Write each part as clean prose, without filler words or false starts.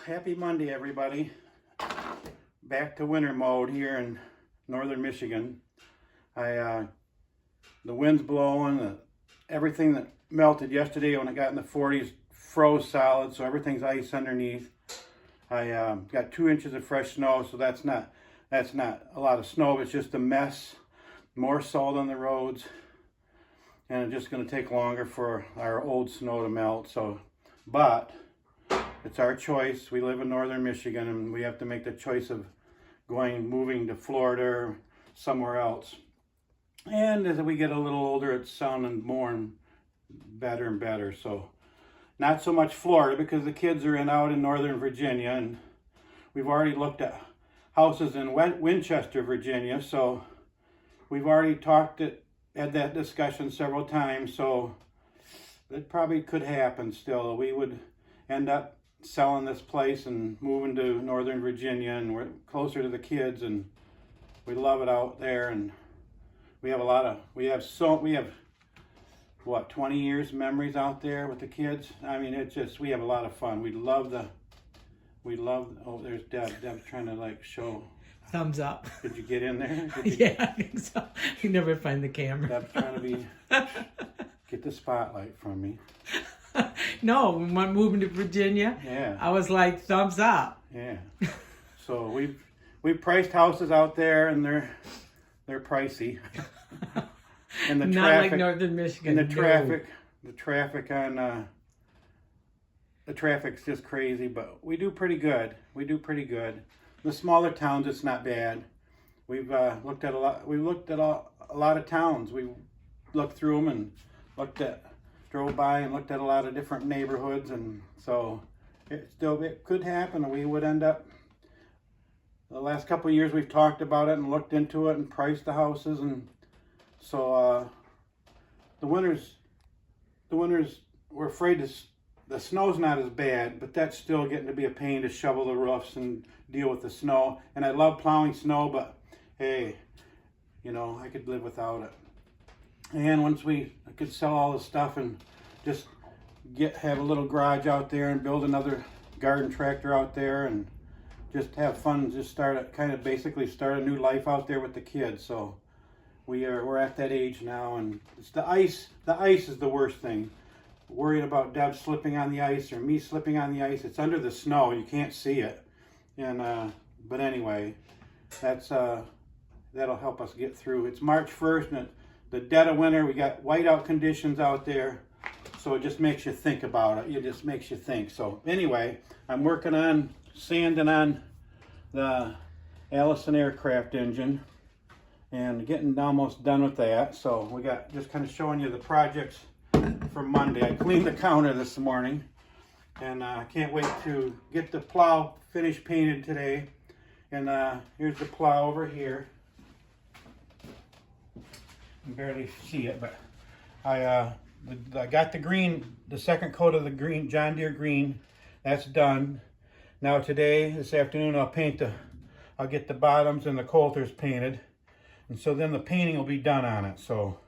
happy Monday, everybody. Back to winter mode here in northern Michigan. The wind's blowing. Everything that melted yesterday when it got in the 40s froze solid, so everything's ice underneath. I got 2 inches of fresh snow, so that's not a lot of snow. It's just a mess. More salt on the roads, and it's just going to take longer for our old snow to melt. But it's our choice. We live in northern Michigan, and we have to make the choice of moving to Florida or somewhere else. And as we get a little older, it's sounding more and better. So not so much Florida, because the kids are out in northern Virginia, and we've already looked at houses in Winchester, Virginia. So we've already had that discussion several times. So it probably could happen still. We would end up selling this place and moving to northern Virginia, and we're closer to the kids, and we love it out there. And we have 20 years memories out there with the kids. I mean, we have a lot of fun. Oh, there's Deb. Deb's trying to show. Thumbs up. Did you get in there? Yeah, I think so. You never find the camera. Deb's trying to get the spotlight from me. No, when we're moving to Virginia, yeah, I was like, thumbs up. Yeah. So we've priced houses out there, and they're pricey. And the Not traffic, like northern Michigan. and the traffic's just crazy, but we do pretty good. The smaller towns, it's not bad. We've looked at a lot. We looked at a lot of towns. We looked through them and drove by and looked at a lot of different neighborhoods, and so it could happen. We would end up. The last couple of years, we've talked about it and looked into it and priced the houses, and so the winters we're afraid the snow's not as bad, but that's still getting to be a pain to shovel the roofs and deal with the snow. And I love plowing snow, but hey, I could live without it. And once I could sell all the stuff and just have a little garage out there and build another garden tractor out there and just have fun, just start a new life out there with the kids. So we're at that age now, and it's the ice. The ice is the worst thing. Worried about Deb slipping on the ice or me slipping on the ice. It's under the snow. You can't see it. And but anyway, that'll help us get through. It's March 1st, and the dead of winter. We got whiteout conditions out there, so it just makes you think about it. It just makes you think. So anyway, I'm working on sanding on the Allison aircraft engine and getting almost done with that. So we got just kind of showing you the projects for Monday. I cleaned the counter this morning, and I can't wait to get the plow finished painted today. And here's the plow over here. You can barely see it, but I got the second coat of the green, John Deere green. That's done. Now this afternoon, I'll get the bottoms and the coulters painted, and so then the painting will be done on it. So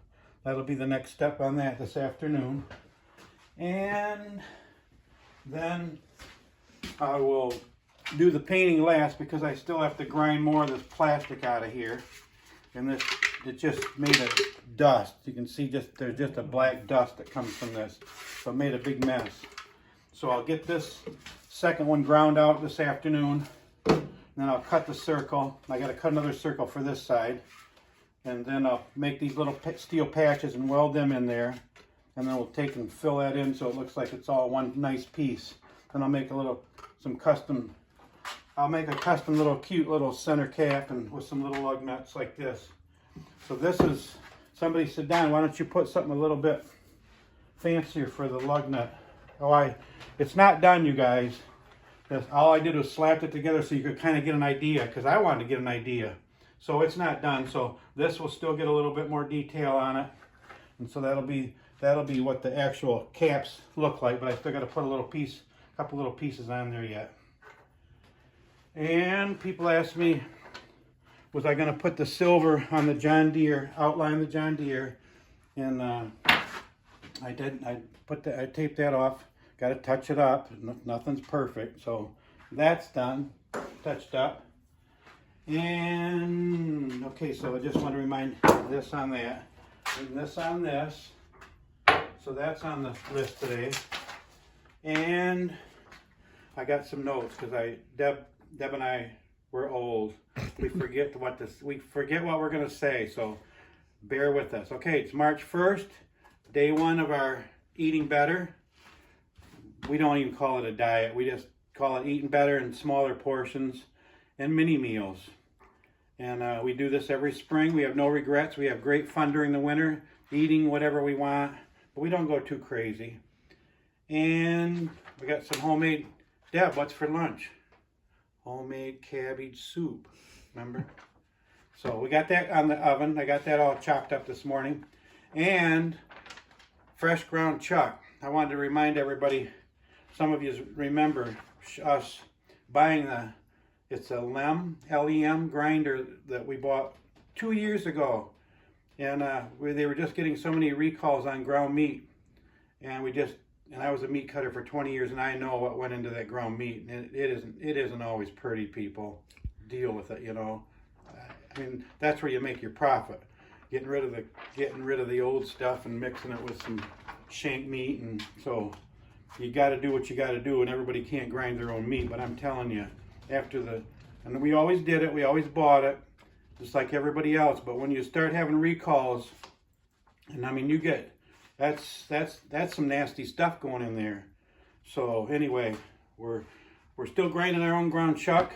that'll be the next step on that this afternoon. And then I will do the painting last, because I still have to grind more of this plastic out of here. And it just made a dust. You can see there's just a black dust that comes from this. So it made a big mess. So I'll get this second one ground out this afternoon. And then I'll cut the circle. I got to cut another circle for this side. And then I'll make these little steel patches and weld them in there. And then we'll take and fill that in so it looks like it's all one nice piece. Then I'll make a custom little cute little center cap and with some little lug nuts like this. So somebody said, Don, why don't you put something a little bit fancier for the lug nut? It's not done, you guys. All I did was slap it together so you could kind of get an idea, because I wanted to get an idea. So it's not done. So this will still get a little bit more detail on it. And so that'll be what the actual caps look like, but I still got to put a couple little pieces on there yet. And people asked me, was I going to put the silver on the John Deere, outline the John Deere, and I didn't. I taped that off. Got to touch it up. Nothing's perfect, so that's done, touched up. And okay, so I just want to remind this on that, and this on this. So that's on the list today. And I got some notes because Deb and I, we're old. We forget what we're gonna say. So bear with us. Okay, it's March 1st, day one of our eating better. We don't even call it a diet. We just call it eating better in smaller portions and mini meals. And we do this every spring. We have no regrets. We have great fun during the winter, eating whatever we want, but we don't go too crazy. And we got some homemade, Deb, what's for lunch? Homemade cabbage soup, remember? So we got that on the oven. I got that all chopped up this morning. And fresh ground chuck. I wanted to remind everybody, some of you remember us buying it's a LEM grinder that we bought 2 years ago. And they were just getting so many recalls on ground meat. And I was a meat cutter for 20 years, and I know what went into that ground meat. And it isn't always pretty, people. Deal with it, you know. I mean, that's where you make your profit. Getting rid of the old stuff and mixing it with some shank meat. And so you got to do what you got to do, and everybody can't grind their own meat. But I'm telling you, and we always did it, we always bought it, just like everybody else. But when you start having recalls, and I mean, that's some nasty stuff going in there. So anyway, we're still grinding our own ground chuck.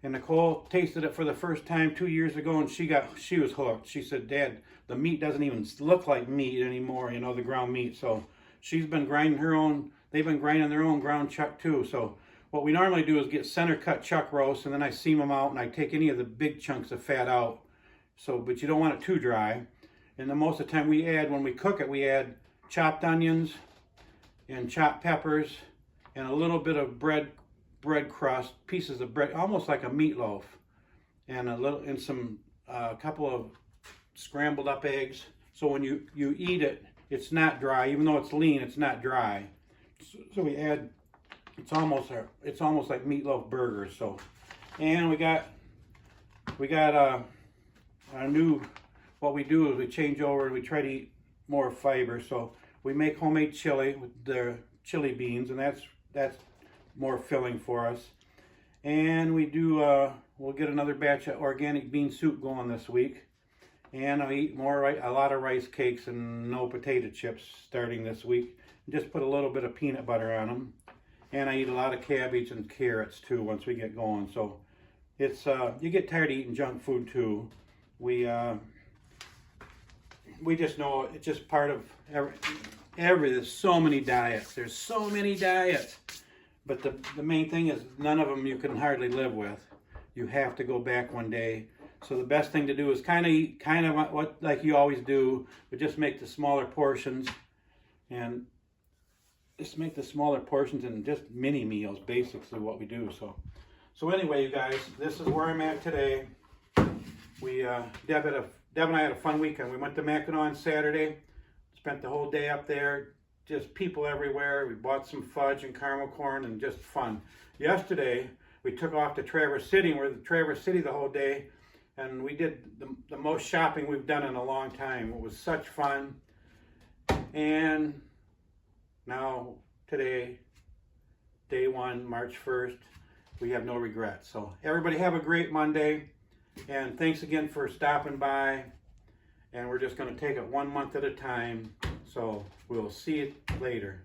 And Nicole tasted it for the first time 2 years ago, and she was hooked. She said, "Dad, the meat doesn't even look like meat anymore, you know, the ground meat." So they've been grinding their own ground chuck too. So what we normally do is get center cut chuck roast, and then I seam them out, and I take any of the big chunks of fat out. So, but you don't want it too dry. And then most of the time when we cook it, we add chopped onions and chopped peppers and a little bit of bread crust, pieces of bread, almost like a meatloaf, and a couple of scrambled up eggs. So when you eat it, it's not dry. Even though it's lean, it's not dry. So we add, it's almost like meatloaf burgers. So, and we got our new, what we do is we change over and we try to eat more fiber. So we make homemade chili with the chili beans, and that's more filling for us. And we'll get another batch of organic bean soup going this week. And I'll eat a lot of rice cakes and no potato chips starting this week. Just put a little bit of peanut butter on them. And I eat a lot of cabbage and carrots too once we get going. So it's you get tired of eating junk food too. We just know it's just part of there's so many diets. There's so many diets. But the main thing is none of them you can hardly live with. You have to go back one day. So the best thing to do is kind of what like you always do, but just make the smaller portions, and just make the smaller portions and just mini meals. Basically, what we do. So anyway, you guys, this is where I'm at today. Deb and I had a fun weekend. We went to Mackinac on Saturday. Spent the whole day up there. Just people everywhere. We bought some fudge and caramel corn and just fun. Yesterday, we took off to Traverse City, and we're in Traverse City the whole day, and we did the most shopping we've done in a long time. It was such fun. And now, today, day one, March 1st, we have no regrets. So everybody have a great Monday, and thanks again for stopping by, and we're just going to take it 1 month at a time. So we'll see you later.